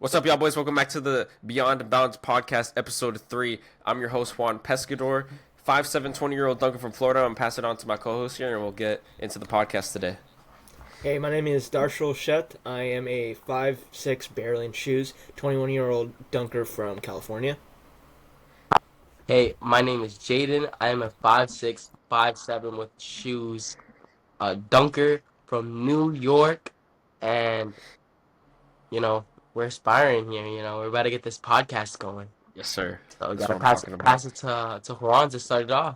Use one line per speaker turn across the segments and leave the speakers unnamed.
What's up, y'all boys? Welcome back to the Beyond Bounds podcast, episode 3. I'm your host, Juan Pescador, 5'7", 20-year-old dunker from Florida. I'm passing it on to my co-host here, and we'll get into the podcast today.
Hey, my name is Darshil Sheth. I am a 5'6", barely in shoes, 21-year-old dunker from California.
Hey, my name is Jayden. I am a 5'6", 5'7" with shoes, dunker from New York, and we're aspiring here. We're about to get this podcast going.
Yes, sir.
So we
That's
gotta
what I'm
pass
talking about.
pass it to Juan to start it off.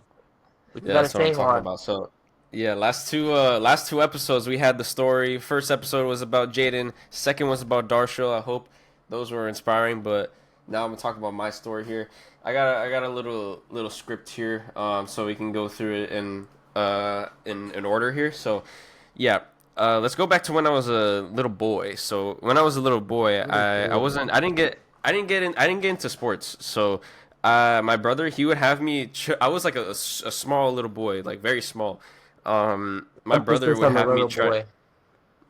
What you
Yeah,
gotta
that's what I'm
say,
talking
Juan?
about. So, yeah, last two episodes we had the story. First episode was about Jayden. Second was about Darshil. I hope those were inspiring. But now I'm gonna talk about my story here. I got a little script here, so we can go through it in order here. So, yeah. Let's go back to when I was a little boy. So when I was a little boy, I wasn't I didn't get into sports. So my brother, he would have me. I was like a small little boy, like very small. My brother
Emphasis
would
on the
have me
little
try.
boy.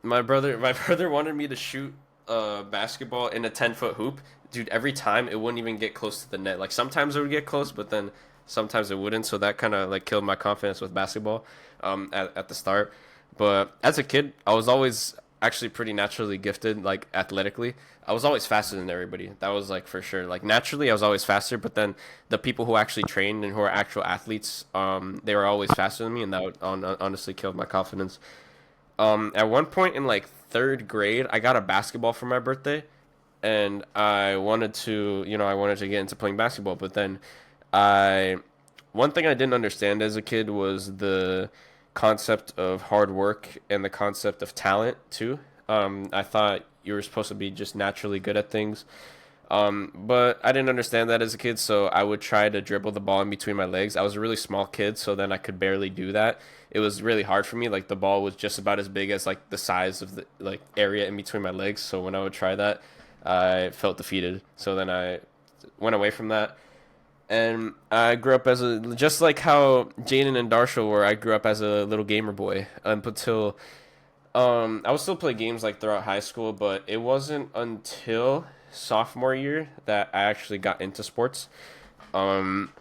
My brother wanted me to shoot basketball in a 10-foot hoop. Dude, every time it wouldn't even get close to the net. Like sometimes it would get close, but then sometimes it wouldn't. So that kind of like killed my confidence with basketball at the start. But as a kid, I was always actually pretty naturally gifted, like athletically. I was always faster than everybody. That was like for sure. Like naturally, I was always faster. But then the people who actually trained and who are actual athletes, they were always faster than me, and that would honestly killed my confidence. At one point in like third grade, I got a basketball for my birthday, and I wanted to get into playing basketball. But then, I one thing I didn't understand as a kid was the concept of hard work and the concept of talent too. I thought you were supposed to be just naturally good at things. But I didn't understand that as a kid, so I would try to dribble the ball in between my legs. I was a really small kid, so then I could barely do that. It was really hard for me. Like the ball was just about as big as like the size of the like area in between my legs. So when I would try that, I felt defeated. So then I went away from that. And I grew up as a just like how Jayden and Darshil were. I grew up as a little gamer boy up until I would still play games like throughout high school, but it wasn't until sophomore year that I actually got into sports. Um,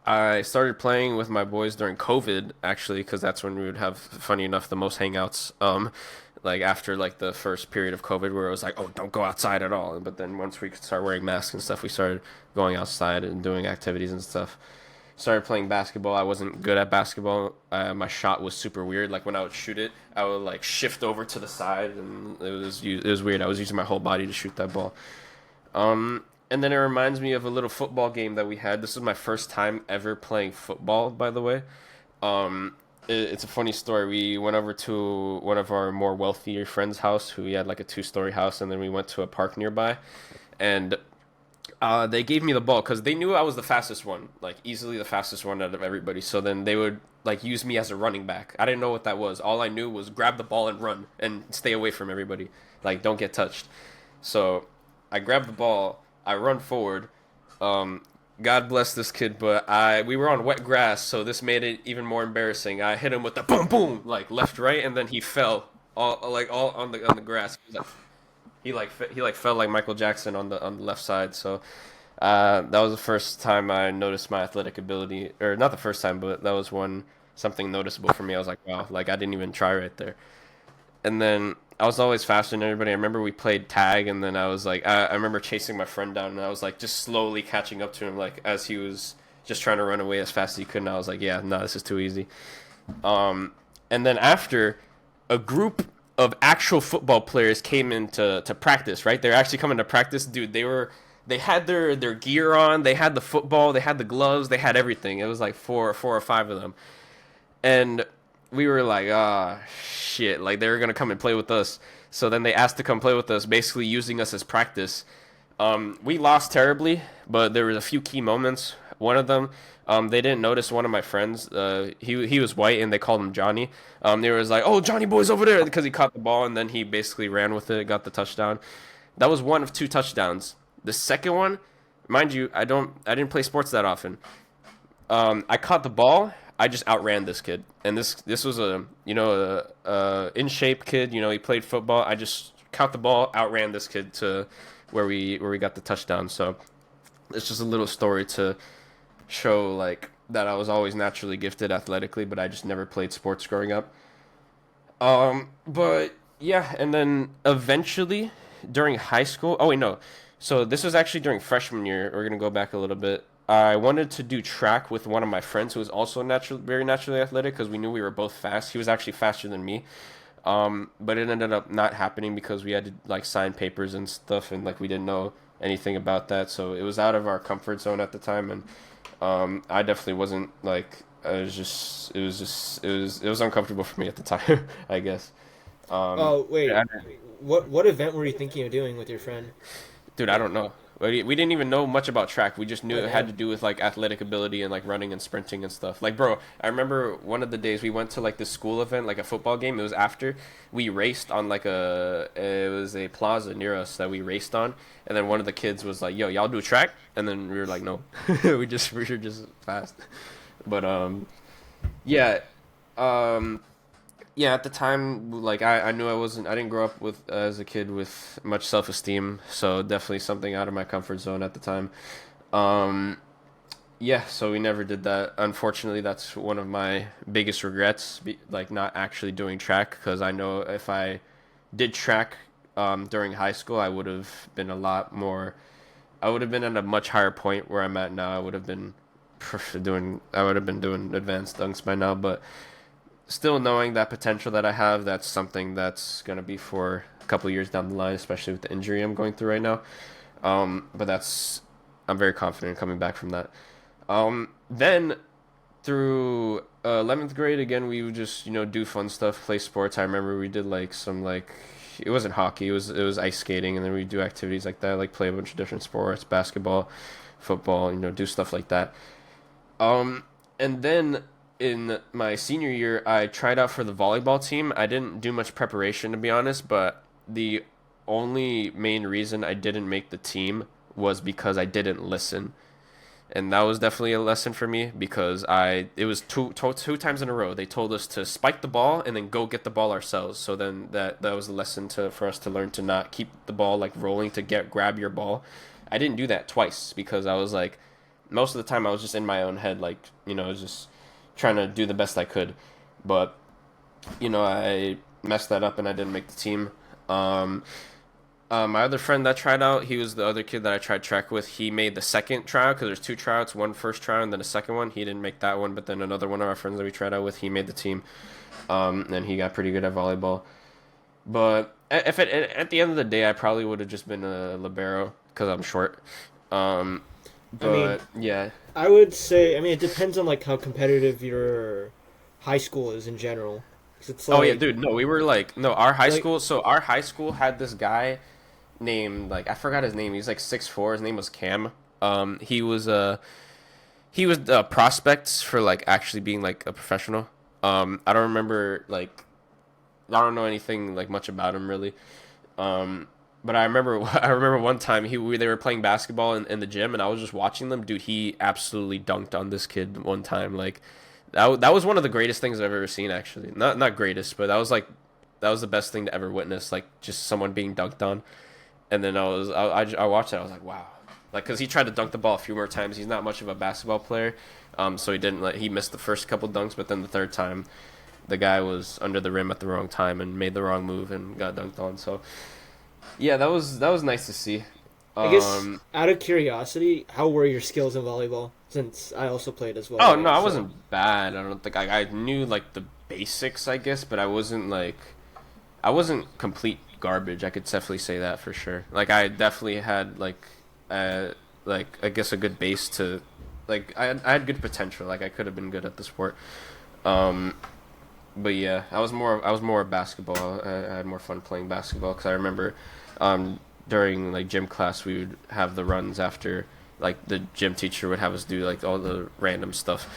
I started playing with my boys during COVID, actually, because that's when we would have, funny enough, the most hangouts. Like after like the first period of COVID, where it was like, oh, don't go outside at all. But then once we could start wearing masks and stuff, we started going outside and doing activities and stuff. Started playing basketball. I wasn't good at basketball. My shot was super weird. Like when I would shoot it, I would like shift over to the side, and it was weird. I was using my whole body to shoot that ball. And then it reminds me of a little football game that we had. This was my first time ever playing football, by the way. It's a funny story. We went over to one of our more wealthier friends' house, who he had like a two-story house, and then we went to a park nearby, and they gave me the ball because they knew I was the fastest one, like easily the fastest one out of everybody. So then they would like use me as a running back. I didn't know what that was. All I knew was grab the ball and run and stay away from everybody. Like don't get touched. So I grab the ball, I run forward. Um, God bless this kid, but I we were on wet grass, so this made it even more embarrassing. I hit him with the boom boom like left right, and then he fell all on the grass. He fell like Michael Jackson on the left side. So that was the first time I noticed my athletic ability, or not the first time, but that was one something noticeable for me. I was like, wow, like I didn't even try right there. And then I was always faster than everybody. I remember we played tag, and then I was like, I remember chasing my friend down, and I was like just slowly catching up to him, like as he was just trying to run away as fast as he could. And I was like, yeah, no, this is too easy. And then after, a group of actual football players came in to practice. Right, they're actually coming to practice, dude. They had their gear on, they had the football, they had the gloves, they had everything. It was like four or five of them, and we were like, ah, shit, like they were gonna come and play with us. So then they asked to come play with us, basically using us as practice. We lost terribly, but there were a few key moments. One of them, they didn't notice one of my friends. He was white, and they called him Johnny. They was like, "Oh, Johnny boy's over there," because he caught the ball, and then he basically ran with it, got the touchdown. That was one of two touchdowns. The second one, mind you, I didn't play sports that often. I caught the ball. I just outran this kid, and this was a in shape kid. He played football. I just caught the ball, outran this kid to where we got the touchdown. So it's just a little story to show like that I was always naturally gifted athletically, but I just never played sports growing up. But yeah, and then eventually during high school. Oh wait, no. So this was actually during freshman year. We're gonna go back a little bit. I wanted to do track with one of my friends who was also very naturally athletic because we knew we were both fast. He was actually faster than me. But it ended up not happening because we had to like sign papers and stuff, and like we didn't know anything about that, so it was out of our comfort zone at the time, and I definitely wasn't like it was uncomfortable for me at the time, I guess.
Oh wait,
I,
what event were you thinking of doing with your friend?
dude, I don't know. We didn't even know much about track. We just knew
Oh
it had
damn.
to do with like athletic ability and like running and sprinting and stuff. Like, bro, I remember one of the days we went to like this school event, like a football game. It was after we raced on like it was a plaza near us that we raced on, and then one of the kids was like, "Yo, y'all do track?" And then we were like, "No, we were just fast." But yeah, um, yeah, at the time, like I knew I didn't grow up with as a kid with much self esteem, so definitely something out of my comfort zone at the time. Um, yeah, so we never did that. Unfortunately, that's one of my biggest regrets, like not actually doing track, because I know if I did track during high school, I would have been a lot more. I would have been at a much higher point where I'm at now. I would have been doing advanced dunks by now, but still knowing that potential that I have, that's something that's gonna be for a couple of years down the line, especially with the injury I'm going through right now. But I'm very confident in coming back from that. Then through 11th grade again, we would just do fun stuff, play sports. I remember we did like some like it wasn't hockey, it was ice skating, and then we do activities like that, like play a bunch of different sports, basketball, football, do stuff like that. Um, and then in my senior year, I tried out for the volleyball team. I didn't do much preparation, to be honest, but the only main reason I didn't make the team was because I didn't listen. And that was definitely a lesson for me because it was two times in a row they told us to spike the ball and then go get the ball ourselves. So then that was a lesson for us to learn to not keep the ball like rolling to grab your ball. I didn't do that twice because I was like most of the time I was just in my own head, like just trying to do the best I could. But I messed that up and I didn't make the team. My other friend that tried out, he was the other kid that I tried track with. He made the second tryout because there's two tryouts, one first tryout and then a second one. He didn't make that one, but then another one of our friends that we tried out with, he made the team. And he got pretty good at volleyball. But if at the end of the day, I probably would have just been a libero because I'm short. Um,
I mean,
but yeah.
I would say, it depends on like how competitive your high school is in general. 'Cause it's
Oh yeah,
like
dude. No, we were like no. Our high
like
school. So our high school had this guy named like I forgot his name. He's like 6'4". His name was Cam. He was prospects for like actually being like a professional. I don't remember like I don't know anything like much about him really. But I remember I remember one time they were playing basketball in the gym and I was just watching them. Dude, he absolutely dunked on this kid one time. Like that was one of the greatest things I've ever seen actually. Not greatest, but that was the best thing to ever witness. Like just someone being dunked on. And then I watched it. I was like, wow, like because he tried to dunk the ball a few more times. He's not much of a basketball player, so he missed the first couple dunks, but then the third time, the guy was under the rim at the wrong time and made the wrong move and got dunked on. So yeah, that was nice to see.
I guess
Um,
out of curiosity, how were your skills in volleyball? Since I also played as well,
oh no,
right?
I
So
wasn't bad. I don't think I knew like the basics, I guess, but I wasn't complete garbage. I could definitely say that for sure. Like I definitely had uh, like I guess a good base to, like I had good potential. Like I could have been good at the sport. Um, but yeah, I was more basketball. I had more fun playing basketball because I remember, during like gym class we would have the runs after like the gym teacher would have us do like all the random stuff.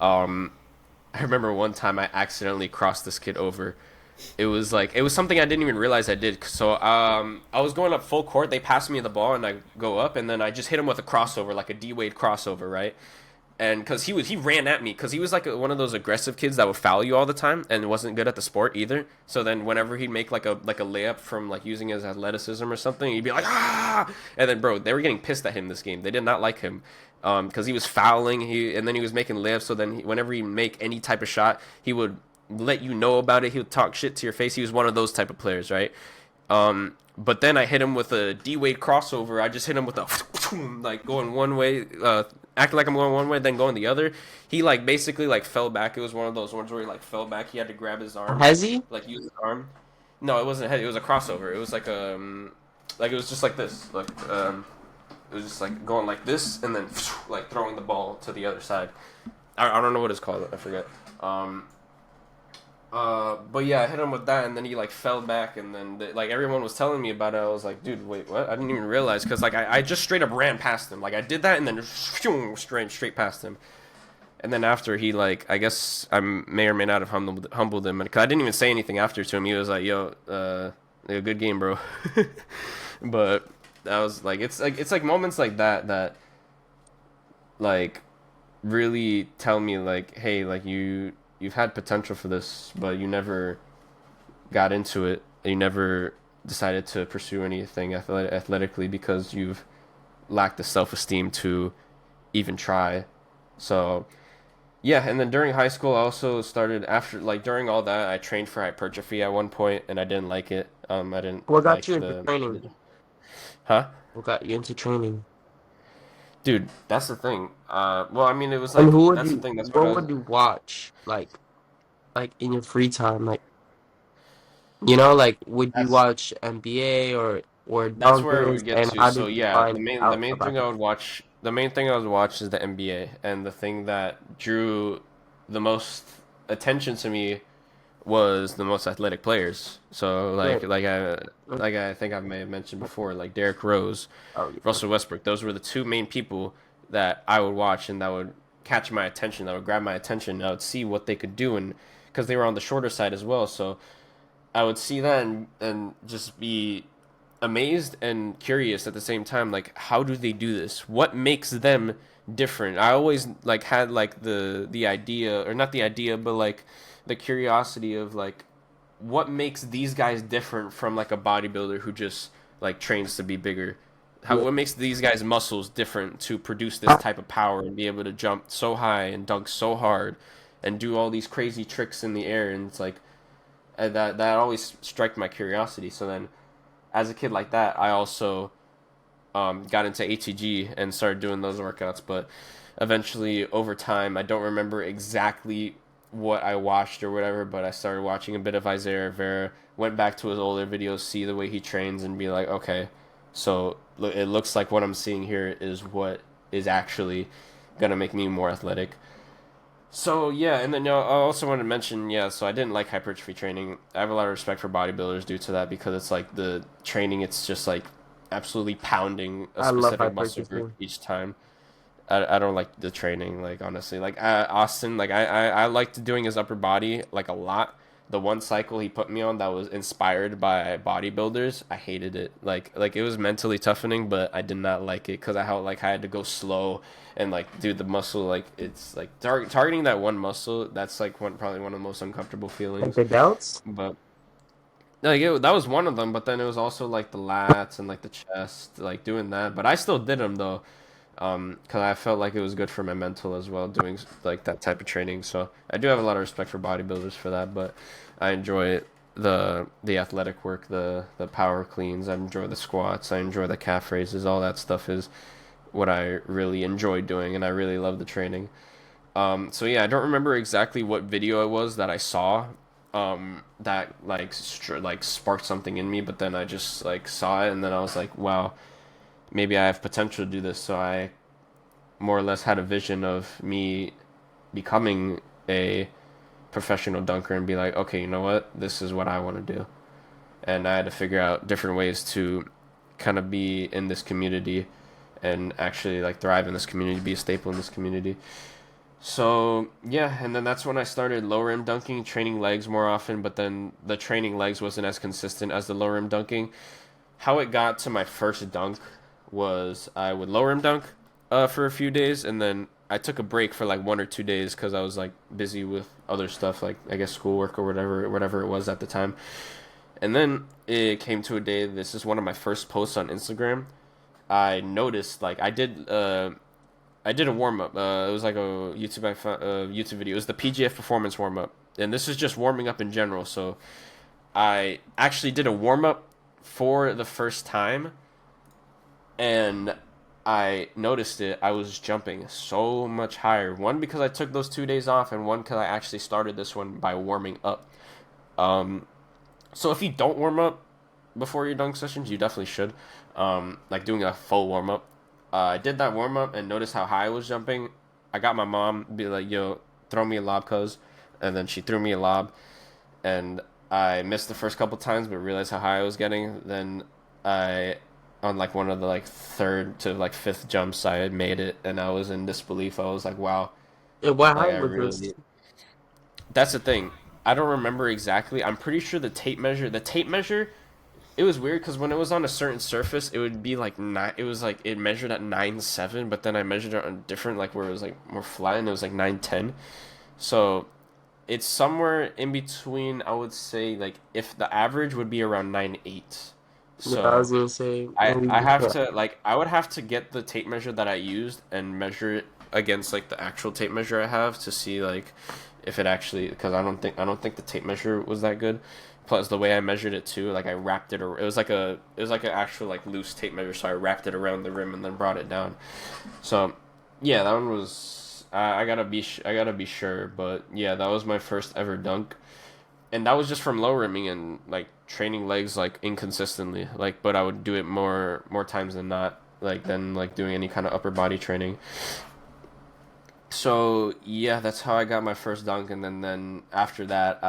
Um, I remember one time I accidentally crossed this kid over. It was something I didn't even realize I did. So I was going up full court. They passed me the ball and I go up and then I just hit him with a crossover, like a D Wade crossover, right? and because he ran at me because he was like one of those aggressive kids that would foul you all the time and wasn't good at the sport either. So then whenever he'd make like a layup from like using his athleticism or something, he'd be like ah, and then bro, they were getting pissed at him this game. They did not like him because he was fouling. And then he was making layups. So then whenever he make any type of shot, he would let you know about it. He would talk shit to your face. He was one of those type of players, right? But then I hit him with a D Wade crossover. I just hit him with a like going one way, acting like I'm going one way, then going the other. He like basically like fell back. It was one of those ones where he like fell back. He had to grab his arm,
Hezzy?
like use his arm. No, it wasn't heavy. It was a crossover. It was like it was just like this. It was just like going like this and then like throwing the ball to the other side. I don't know what it's called. I forget. But yeah, I hit him with that, and then he like fell back, and then like everyone was telling me about it. I was like, dude, wait, what? I didn't even realize because like I just straight up ran past him. Like I did that, and then straight past him. And then after he like, I guess I may or may not have humbled him, because I didn't even say anything after to him. He was like, yo, yeah, good game, bro. But I was like, it's like moments like that like really tell me like, hey, like you've had potential for this, but you never got into it. You never decided to pursue anything athletically because you've lacked the self-esteem to even try. So, yeah, and then during high school, I also started after like during all that, I trained for hypertrophy at one point, and I didn't like it. I didn't
What got
like
you into training?
huh?
What got you into training?
Dude, that's the thing. Well, I mean, it was
And
like
who would
that's the
you
thing. That's what I
what
was.
would you watch like in your free time? Like you know, like would you
That's
watch NBA or
That's where we
dunkers,
get
and
to.
how
So
did you
yeah,
find
the
out
main
about
thing I
that?
would watch is the NBA, and the thing that drew the most attention to me was the most athletic players. So
Right.
like I think I may have mentioned before, like Derrick Rose,
Oh yeah.
Russell Westbrook. Those were the two main people that I would watch and that would catch my attention, that would grab my attention. I would see what they could do, and because they were on the shorter side as well, so I would see that and just be amazed and curious at the same time. Like, how do they do this? What makes them different? I always like had like the idea, or not the idea, but like the curiosity of like what makes these guys different from like a bodybuilder who just like trains to be bigger. How
Yeah.
what makes these guys muscles different to produce this type of power and be able to jump so high and dunk so hard and do all these crazy tricks in the air? And it's like that always struck my curiosity. So then as a kid like that, I also got into ATG and started doing those workouts. But eventually, over time, I don't remember exactly what I watched or whatever, but I started watching a bit of Isaiah Rivera, went back to his older videos, see the way he trains, and be like, okay, so it looks like what I'm seeing here is what is actually gonna make me more athletic. So yeah, and then I also wanted to mention, yeah, so I didn't like hypertrophy training. I have a lot of respect for bodybuilders due to that, because it's like the training, it's just like absolutely pounding a
I love
specific muscle group
hypertrophy.
each time. I don't like the training, like honestly. Like Austin, like I liked doing his upper body like a lot. The one cycle he put me on that was inspired by bodybuilders, I hated it. Like it was mentally toughening, but I did not like it because I had to go slow and like do the muscle, like it's like targeting that one muscle. That's like probably one of the most uncomfortable
Like
feelings.
the delts?
But like that was one of them. But then it was also like the lats and like the chest, like doing that. But I still did them though, because I felt like it was good for my mental as well, doing like that type of training. So I do have a lot of respect for bodybuilders for that, but I enjoy the athletic work, the power cleans. I enjoy the squats. I enjoy the calf raises. All that stuff is what I really enjoy doing, and I really love the training. So yeah, I don't remember exactly what video it was that I saw, that like like sparked something in me, but then I just like saw it, and then I was like, wow, maybe I have potential to do this. So I more or less had a vision of me becoming a professional dunker and be like, okay, you know what? This is what I want to do. And I had to figure out different ways to kind of be in this community and actually like thrive in this community, be a staple in this community. So yeah, and then that's when I started lower rim dunking, training legs more often, but then the training legs wasn't as consistent as the lower rim dunking. How it got to my first dunk was I would lower rim dunk for a few days, and then I took a break for like 1 or 2 days because I was like busy with other stuff, like I guess schoolwork or whatever it was at the time. And then it came to a day. This is one of my first posts on Instagram. I noticed like I did a warm up. It was like a YouTube video. It was the PGF performance warm up, and this is just warming up in general. So I actually did a warm up for the first time, and I noticed it. I was jumping so much higher. One because I took those 2 days off, and one because I actually started this one by warming up. Um, so if you don't warm up before your dunk sessions, you definitely should. Like doing a full warm up. I did that warm up and noticed how high I was jumping. I got my mom be like, "Yo, throw me a lob, cuz," and then she threw me a lob, and I missed the first couple times, but realized how high I was getting. Then I, on like one of the like third to like fifth jumps, I had made it, and I was in disbelief. I was like, "Wow!"
Yeah, what
Like
height
I
was this?
really. That's the thing. I don't remember exactly. I'm pretty sure the tape measure, it was weird because when it was on a certain surface, it would be like nine. It was like it measured at 9.7, but then I measured it on different, like where it was like more flat, and it was like 9.10. So it's somewhere in between. I would say like if the average would be around 9.8.
Yeah, I was
So
gonna say
I
maybe.
have to like I would have to get the tape measure that I used and measure it against like the actual tape measure I have to see like if it actually, because I don't think the tape measure was that good. Plus the way I measured it too, like I wrapped it. It was like an actual like loose tape measure, so I wrapped it around the rim and then brought it down. So yeah, that one was I gotta be sure, but yeah, that was my first ever dunk, and that was just from low rimming and like training legs like inconsistently, like but I would do it more times than not, like than like doing any kind of upper body training. So yeah, that's how I got my first dunk, and then after that,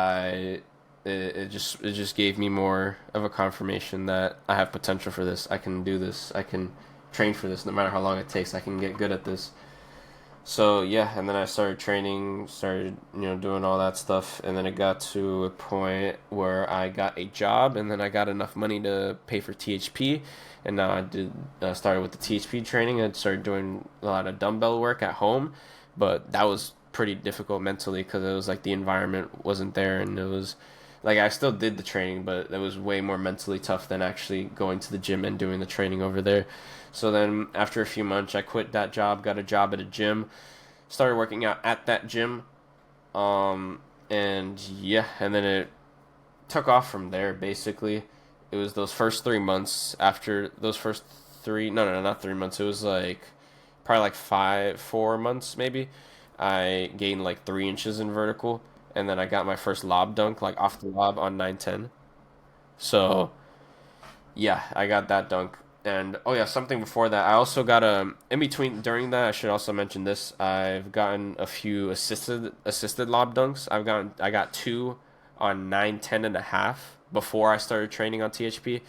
it just gave me more of a confirmation that I have potential for this. I can do this. I can train for this, no matter how long it takes. I can get good at this. So yeah, and then I started training, started doing all that stuff, and then it got to a point where I got a job, and then I got enough money to pay for THP, and now I did started with the THP training. I started doing a lot of dumbbell work at home, but that was pretty difficult mentally because it was like the environment wasn't there, and it was like I still did the training, but it was way more mentally tough than actually going to the gym and doing the training over there. So then after a few months, I quit that job, got a job at a gym, started working out at that gym. And yeah, and then it took off from there basically. It was those first 3 months. After those first three, no, no, no, not 3 months. It was like probably like 4 months maybe. I gained like 3 inches in vertical, and then I got my first lob dunk like off the lob on 910. So yeah, I got that dunk. And oh yeah, something before that. I also got a in between during that. I should also mention this. I've gotten a few assisted lob dunks. I got two on 9, 10 and a half before I started training on THP.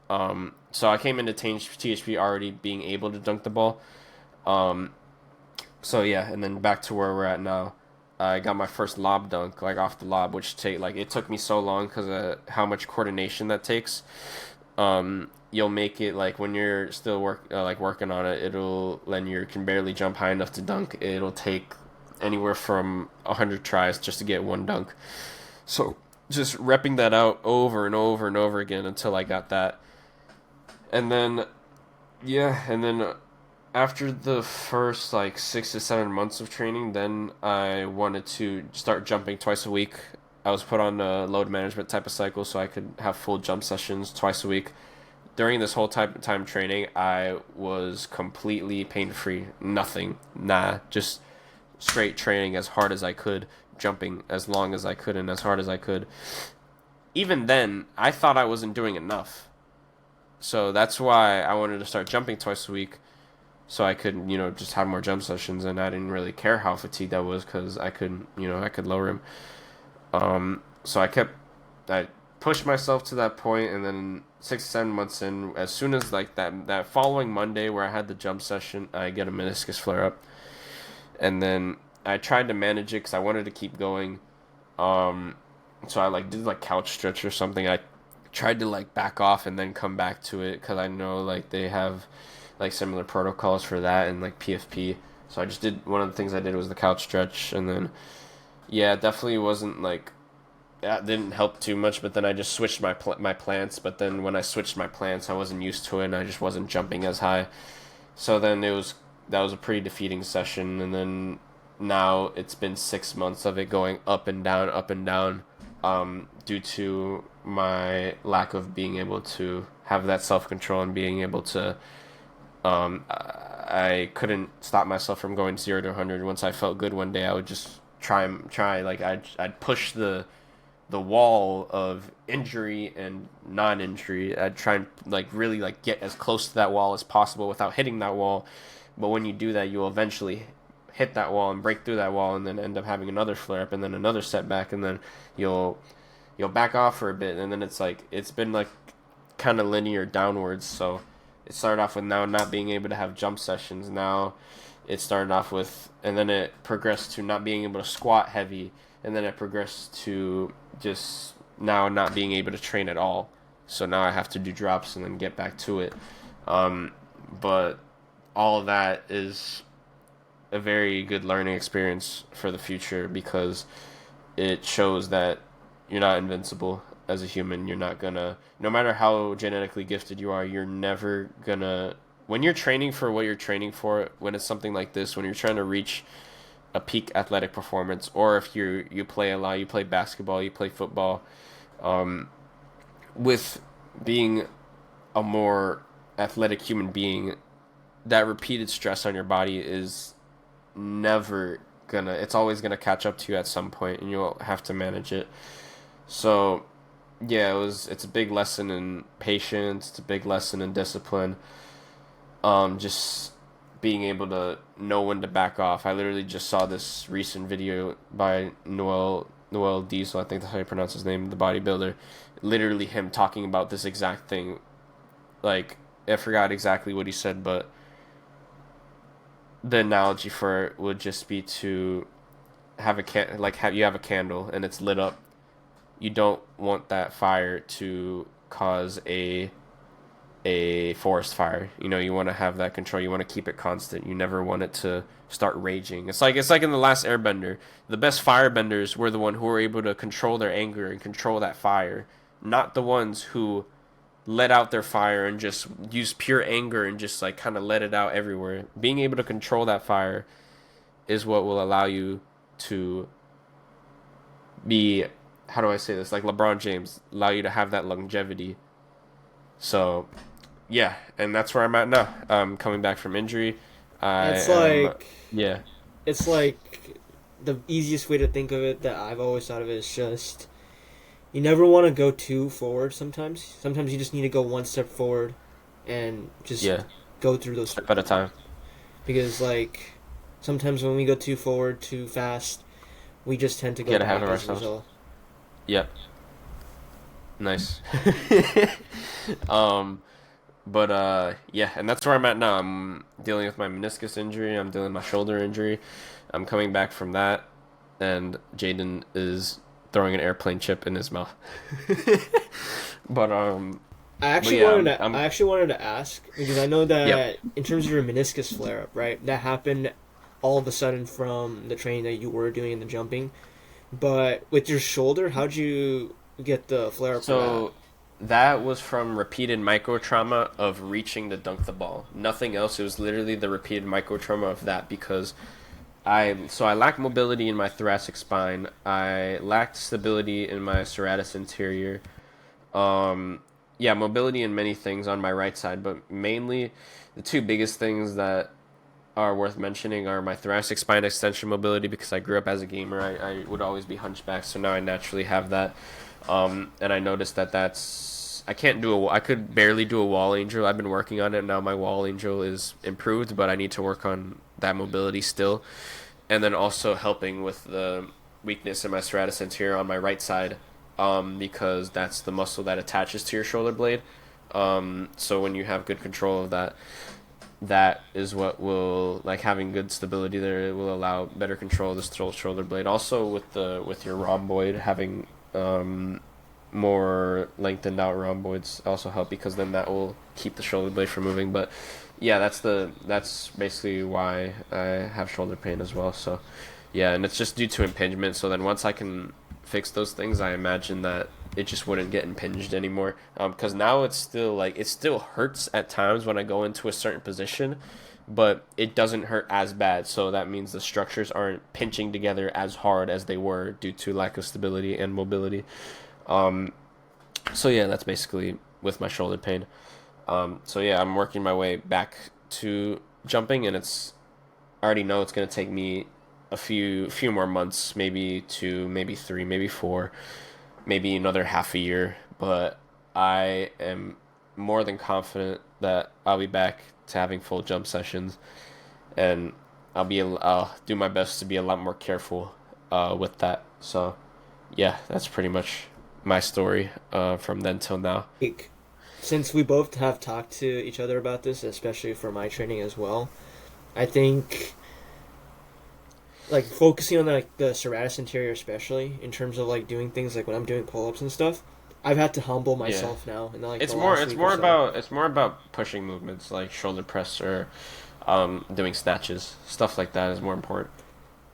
So I came into THP already being able to dunk the ball. Um, so yeah, and then back to where we're at now. I got my first lob dunk like off the lob, which it took me so long because of how much coordination that takes. You'll make it like when you're still working on it. It'll when you can barely jump high enough to dunk. It'll take anywhere from 100 tries just to get one dunk. So just repping that out over and over and over again until I got that. And then yeah, and then after the first like 6 to 7 months of training, then I wanted to start jumping twice a week. I was put on a load management type of cycle so I could have full jump sessions twice a week. During this whole time training, I was completely pain free. Nothing. Nah. Just straight training as hard as I could, jumping as long as I could and as hard as I could. Even then, I thought I wasn't doing enough. So that's why I wanted to start jumping twice a week so I could, just have more jump sessions, and I didn't really care how fatigued I was because I could lower him. So I pushed myself to that point, and then 6 to 7 months in, as soon as like that following Monday where I had the jump session, I get a meniscus flare up, and then I tried to manage it because I wanted to keep going. So I like did like couch stretch or something. I tried to like back off and then come back to it because I know like they have like similar protocols for that and like PFP. So I just did one of the things I did was the couch stretch, and then yeah, it definitely wasn't like that didn't help too much. But then I just switched my plants. But then when I switched my plants, I wasn't used to it, and I just wasn't jumping as high. So then that was a pretty defeating session, and then now it's been 6 months of it going up and down, due to my lack of being able to have that self control and being able to. I couldn't stop myself from going 0 to 100. Once I felt good one day, I would just try. Like I'd push the wall of injury and non-injury. I'd try and like really like get as close to that wall as possible without hitting that wall. But when you do that, you'll eventually hit that wall and break through that wall, and then end up having another flare up and then another setback, and then you'll back off for a bit, and then it's like it's been like kind of linear downwards. So it started off with now not being able to have jump sessions. Now it started off with, and then it progressed to not being able to squat heavy, and then it progressed to just now not being able to train at all. So now I have to do drops and then get back to it. But all of that is a very good learning experience for the future, because it shows that you're not invincible as a human. You're not gonna, no matter how genetically gifted you are, you're never gonna, when you're training for what you're training for, when it's something like this, when you're trying to reach a peak athletic performance, or if you play a lot, you play basketball, you play football, with being a more athletic human being, that repeated stress on your body is never gonna, it's always gonna catch up to you at some point, and you'll have to manage it. So yeah, it's a big lesson in patience, it's a big lesson in discipline, just being able to know when to back off. I literally just saw this recent video by Noel Diesel, I think that's how you pronounce his name, the bodybuilder. Literally him talking about this exact thing. Like, I forgot exactly what he said, but the analogy for it would just be to have you have a candle and it's lit up. You don't want that fire to cause a forest fire. You know, you want to have that control. You want to keep it constant. You never want it to start raging. It's like in the last Airbender. The best firebenders were the one who were able to control their anger and control that fire, not the ones who let out their fire and just use pure anger and just like kind of let it out everywhere. Being able to control that fire is what will allow you to be, how do I say this, like LeBron James, allow you to have that longevity. So yeah, and that's where I'm at now. Coming back from injury.
It's like,
yeah.
it's like the easiest way to think of it that I've always thought of it is just, you never want to go too forward sometimes. Sometimes you just need to go one step forward and just go through those
step at a time.
Because like sometimes when we go too forward too fast, we just tend to go
get
back
ahead of
as a
ourselves.
result.
Yep. Nice. But yeah, and that's where I'm at now. I'm dealing with my meniscus injury. I'm dealing with my shoulder injury. I'm coming back from that, and Jayden is throwing an airplane chip in his mouth. But
I actually wanted to ask, because I know that in terms of your meniscus flare up, right? That happened all of a sudden from the training that you were doing in the jumping. But with your shoulder, how'd you get the flare up?
So that was from repeated micro trauma of reaching to dunk the ball. Nothing else. It was literally the repeated micro trauma of that, because I lacked mobility in my thoracic spine. I lacked stability in my serratus anterior. Mobility in many things on my right side, but mainly the two biggest things that are worth mentioning are my thoracic spine extension mobility, because I grew up as a gamer. I would always be hunchback, so now I naturally have that. And I noticed I could barely do a wall angel. I've been working on it now. My wall angel is improved, but I need to work on that mobility still. And then also helping with the weakness in my serratus anterior on my right side, because that's the muscle that attaches to your shoulder blade. So when you have good control of that, that is what will, like, having good stability there, it will allow better control of the shoulder blade. Also with your rhomboid, having more lengthened out rhomboids also help, because then that will keep the shoulder blade from moving. But Yeah, that's basically why I have shoulder pain as well. So, yeah, and it's just due to impingement. So then once I can fix those things, I imagine that it just wouldn't get impinged anymore. Because now it's still like it still hurts at times when I go into a certain position, but it doesn't hurt as bad. So that means the structures aren't pinching together as hard as they were due to lack of stability and mobility. Um, so yeah, that's basically with my shoulder pain. So yeah, I'm working my way back to jumping, and I already know it's gonna take me a few more months, maybe two, maybe three, maybe four, maybe another half a year. But I am more than confident that I'll be back to having full jump sessions, and I'll do my best to be a lot more careful with that. So yeah, that's pretty much my story from then till now.
Like, since we both have talked to each other about this, especially for my training as well, I think like focusing on the serratus anterior, especially in terms of like doing things like when I'm doing pull ups and stuff. I've had to humble
Yeah.
myself now, and like
It's
the
more
last
it's
week or
more
so.
about it's more about pushing movements like shoulder press or doing snatches. Stuff like that is more important.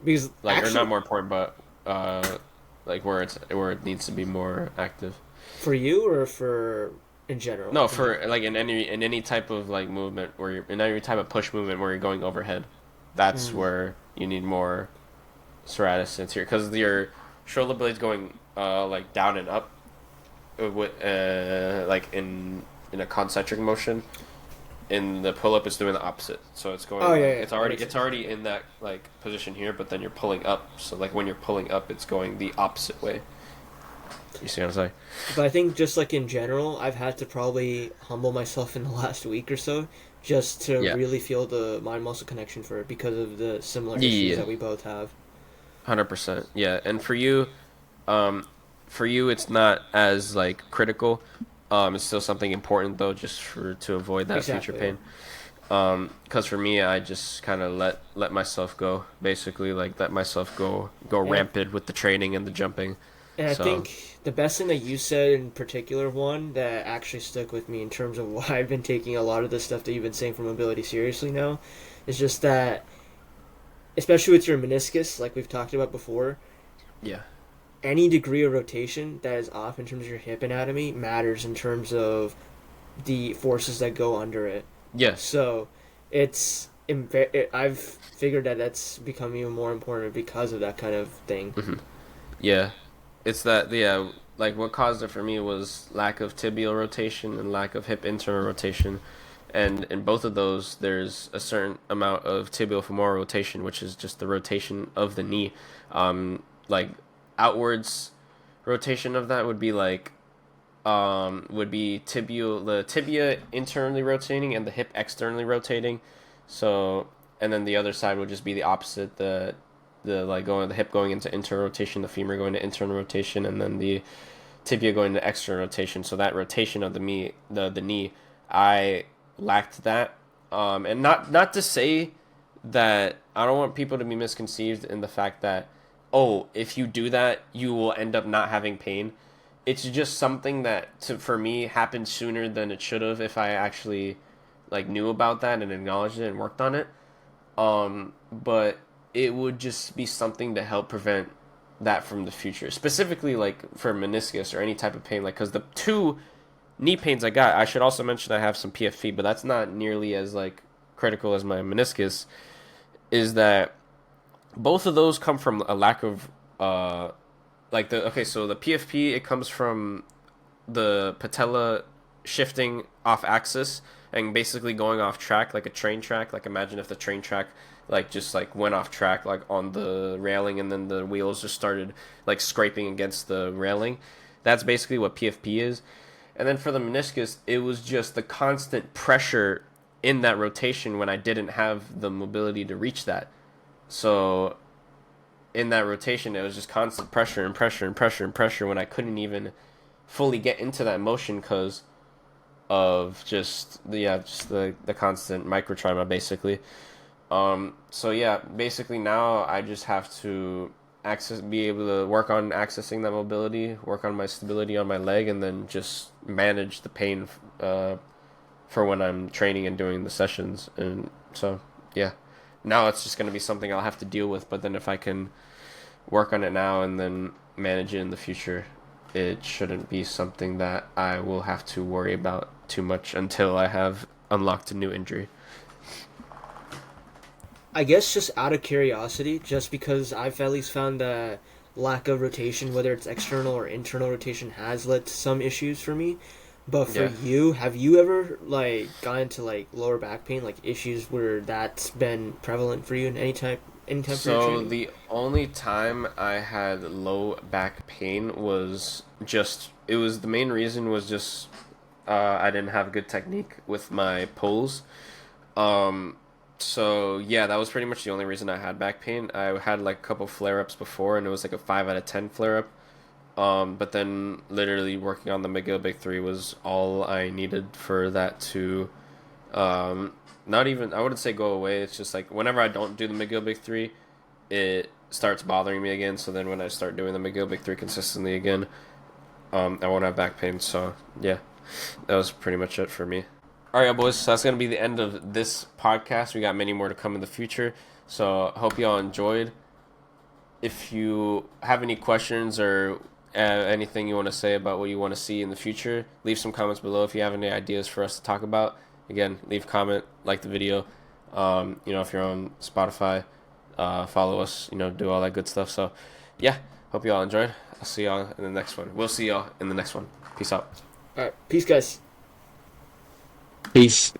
Because
Like or not
actually,
more important but like where it needs to be more active.
for you or for in general,
No, for like in any type of like movement where you're in any type of push movement where you're going overhead. That's
Mm.
where you need more serratus anterior because your shoulder blade's going like down and up with like in a concentric motion. In the pull up, it's doing the opposite. So it's going
Oh yeah,
like
yeah, that makes
it's
sense.
already in that like position here, but then you're pulling up. So like when you're pulling up, it's going the opposite way. You see what I'm saying?
But I think just like in general, I've had to probably humble myself in the last week or so just to
Yeah.
really feel the mind muscle connection for it because of the similar
Yeah.
issues
Yeah.
that we both have.
100%. Yeah. And um, for you, it's not as like critical. It's still something important though, just for to avoid that future
Exactly. Yeah.
pain. Because for me, I just kind of let myself go, basically, like let myself go
And I,
rampant with the training and the jumping.
and I
So
think the best thing that you said in particular, one that actually stuck with me in terms of why I've been taking a lot of the stuff that you've been saying for mobility seriously now, is just that, especially with your meniscus, like we've talked about before,
yeah,
any degree of rotation that is off in terms of your hip anatomy matters in terms of the forces that go under it.
yes.
So I've figured that that's become even more important because of that kind of thing.
Hmm. Yeah, it's that yeah. Like what caused it for me was lack of tibial rotation and lack of hip internal rotation, and in both of those, there's a certain amount of tibial femoral rotation, which is just the rotation of the knee. Like outwards rotation of that would be the tibia internally rotating and the hip externally rotating. So and then the other side would just be the opposite, the like going the hip going into internal rotation, the femur going to internal rotation, and then the tibia going to external rotation. So that rotation of the knee, I lacked that. And not to say that I don't want people to be misconceived in the fact that oh, if you do that, you will end up not having pain. It's just something that for me happened sooner than it should have if I actually like knew about that and acknowledged it and worked on it. But it would just be something to help prevent that from the future, specifically like for meniscus or any type of pain. Like, because the two knee pains I got, I should also mention I have some PFP, but that's not nearly as like critical as my meniscus. Is that both of those come from a lack of like the okay, so the PFP it comes from the patella shifting off axis and basically going off track like a train track. Like imagine if the train track like just like went off track like on the railing and then the wheels just started like scraping against the railing. That's basically what PFP is. And then for the meniscus, it was just the constant pressure in that rotation when I didn't have the mobility to reach that. So in that rotation, it was just constant pressure and pressure and pressure and pressure when I couldn't even fully get into that motion because of just the constant microtrauma basically. So yeah, basically now I just have to be able to work on accessing that mobility, work on my stability on my leg, and then just manage the pain for when I'm training and doing the sessions. And so, yeah, now it's just going to be something I'll have to deal with. But then if I can work on it now and then manage it in the future, it shouldn't be something that I will have to worry about too much until I have unlocked a new injury.
I guess just out of curiosity, just because I've at least found that lack of rotation, whether it's external or internal rotation, has led to some issues for me. But for
Yeah.
you, have you ever like gotten to like lower back pain, like issues where that's been prevalent for you in any time for your
So
training?
the only time I had low back pain was just it was the main reason was just I didn't have good technique with my pulls. Um, so yeah, that was pretty much the only reason I had back pain. I had like a couple flare ups before, and it was like a 5 out of 10 flare up. But then literally working on the McGill Big Three was all I needed for that to um, not even I wouldn't say go away. It's just like whenever I don't do the McGill Big Three, it starts bothering me again. So then when I start doing the McGill Big Three consistently again, I won't have back pain. So yeah, that was pretty much it for me. All right, boys. So that's gonna be the end of this podcast. We got many more to come in the future. So hope y'all enjoyed. If you have any questions or anything you want to say about what you want to see in the future, leave some comments below. If you have any ideas for us to talk about, again, leave a comment, like the video. If you're on Spotify, follow us. Do all that good stuff. So, yeah, hope you all enjoyed. I'll see y'all in the next one. We'll see y'all in the next one. Peace out.
All right, peace, guys.
Peace.